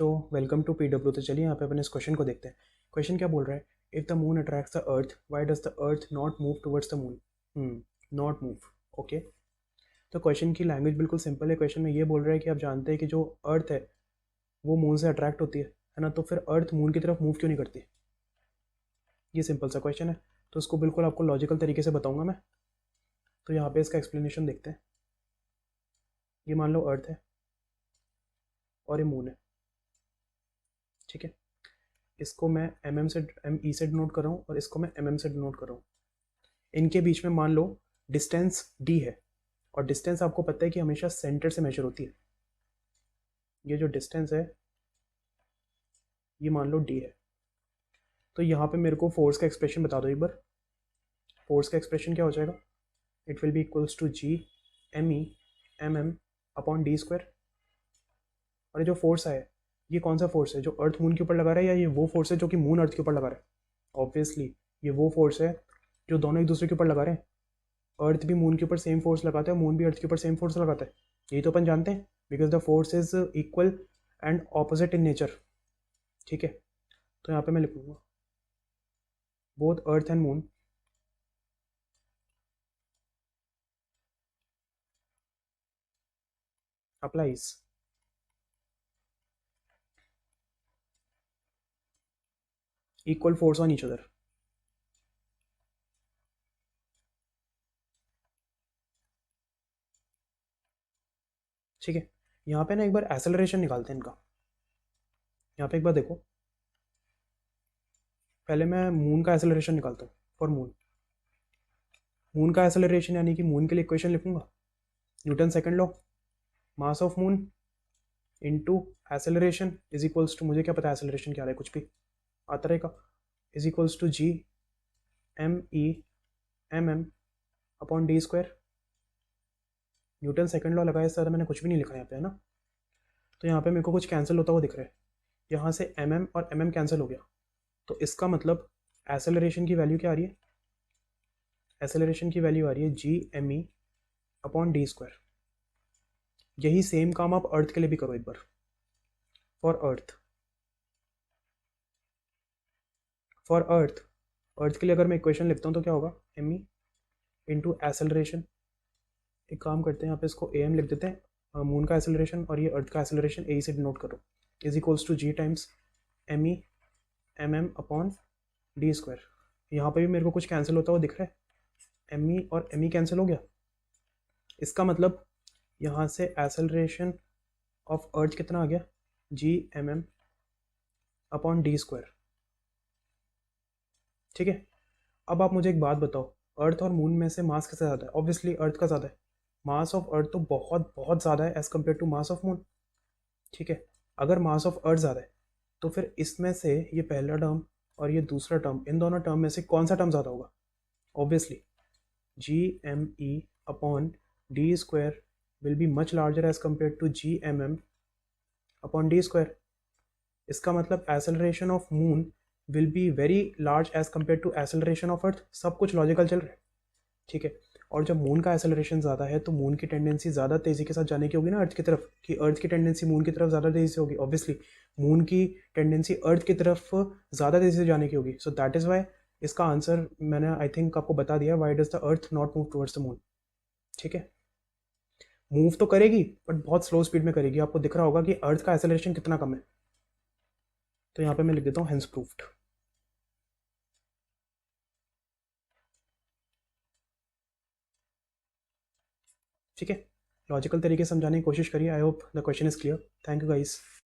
तो welcome to PW. तो चलिए यहाँ पे अपने इस क्वेश्चन को देखते हैं। क्वेश्चन क्या बोल रहा है, if the moon attracts the earth why does the earth not move towards the moon. Not move. Okay. तो क्वेश्चन की लैंग्वेज बिल्कुल सिंपल है। क्वेश्चन में ये बोल रहा है कि आप जानते हैं कि जो अर्थ है वो मून से अट्रैक्ट होती है ना, तो फिर अर्थ मून की तरफ मूव क्यों नहीं करती। ये सिंपल सा क्वेश्चन है, तो उसको बिल्कुल आपको लॉजिकल तरीके से बताऊंगा मैं। तो यहाँ पे इसका एक्सप्लेनेशन देखते हैं। ये मान लो अर्थ है और ये मून है, ठीक है। इसको मैं एम ई से डिनोट कर रहा हूँ और इसको मैं से डिनोट कर रहा हूँ। इनके बीच में मान लो डिस्टेंस डी है, और डिस्टेंस आपको पता है कि हमेशा सेंटर से मेजर होती है। ये जो डिस्टेंस है ये मान लो डी है। तो यहाँ पे मेरे को फोर्स का एक्सप्रेशन बता दो एक बार। फोर्स का एक्सप्रेशन क्या हो जाएगा, it will be equals to G M E M M upon D square. और ये जो फोर्स है ये कौन सा फोर्स है, जो अर्थ मून के ऊपर लगा रहा है, या ये वो फोर्स है जो कि मून अर्थ के ऊपर लगा रहा है। ऑब्वियसली ये वो फोर्स है जो दोनों एक दूसरे के ऊपर लगा रहे हैं। अर्थ भी मून के ऊपर सेम फोर्स लगाता है, मून भी अर्थ के ऊपर सेम फोर्स लगाता है। यही तो अपन जानते हैं, because the force is equal and opposite in nature. ठीक है, तो यहाँ पे मैं लिखूंगा both earth and moon applies equal force on each other. ठीक है, यहाँ पे ना एक बार एक्सेलरेशन निकालते हैं इनका। यहाँ पे एक बार देखो, पहले मैं मून का एक्सेलरेशन निकालता हूँ फॉर मून। मून का एक्सेलरेशन यानी कि मून के लिए इक्वेशन लिखूंगा, Newton second law, mass of moon into acceleration is equals to, मुझे क्या पता एक्सेलरेशन क्या है, कुछ भी आता रहेगा, is equals to G M E M M upon D square. Newton second law लगाया, इससे ज़्यादा मैंने कुछ भी नहीं लिखा यहाँ पे, है ना। तो यहाँ पे मेरे को कुछ कैंसिल होता हुआ दिख रहा है, यहाँ से और कैंसिल हो गया। तो इसका मतलब एसेलरेशन की वैल्यू क्या आ रही है, एसेलरेशन की वैल्यू आ रही है G M E upon D square. यही सेम काम आप अर्थ के लिए भी करो एक बार, फॉर अर्थ। फॉर अर्थ, अर्थ के लिए अगर मैं इक्वेशन लिखता हूँ तो क्या होगा, एम ई इंटू एसेलरेशन। एक काम करते हैं, यहाँ पे इसको ए एम लिख देते हैं, मून का एसेलरेशन, और ये अर्थ का एसेलरेशन ए से डिनोट करो, is equals to G times M E M upon D square. यहाँ पे भी मेरे को कुछ कैंसिल होता हुआ दिख रहा है, एम ई और एम ई कैंसिल हो गया। इसका मतलब यहाँ से एसेलरेशन ऑफ अर्थ कितना आ गया, G M upon D square. ठीक है, अब आप मुझे एक बात बताओ, अर्थ और मून में से मास किससे ज़्यादा है। ऑब्वियसली अर्थ का ज़्यादा है, मास ऑफ अर्थ तो बहुत बहुत ज़्यादा है as compare to mass of moon. ठीक है, अगर मास ऑफ अर्थ ज़्यादा है तो फिर इसमें से ये पहला टर्म और ये दूसरा टर्म, इन दोनों टर्म में से कौन सा टर्म ज़्यादा होगा। Obviously G M E upon D square will be much larger as compare to G M upon D square. इसका मतलब acceleration of moon will be very large as compare to acceleration of earth. सब कुछ logical चल रहा है, ठीक है। और जब मून का एसेलरेशन ज़्यादा है तो मून की टेंडेंसी ज़्यादा तेज़ी के साथ जाने की होगी ना अर्थ की तरफ, कि अर्थ की टेंडेंसी मून की तरफ ज़्यादा तेज़ी से होगी। ऑब्वियसली मून की टेंडेंसी अर्थ की तरफ ज़्यादा तेज़ी से जाने की होगी। सो दैट इज़ वाई इसका आंसर मैंने आई थिंक आपको बता दिया, why does the earth not move towards the moon. ठीक है, मूव तो करेगी बट बहुत स्लो स्पीड में करेगी। आपको दिख रहा होगा कि अर्थ का एसेलरेशन कितना कम है। तो यहाँ पे मैं लिख देता हूँ हेंस प्रूफ्ड। ठीक है, लॉजिकल तरीके से समझाने की कोशिश करिए। I hope the question is clear. Thank you guys.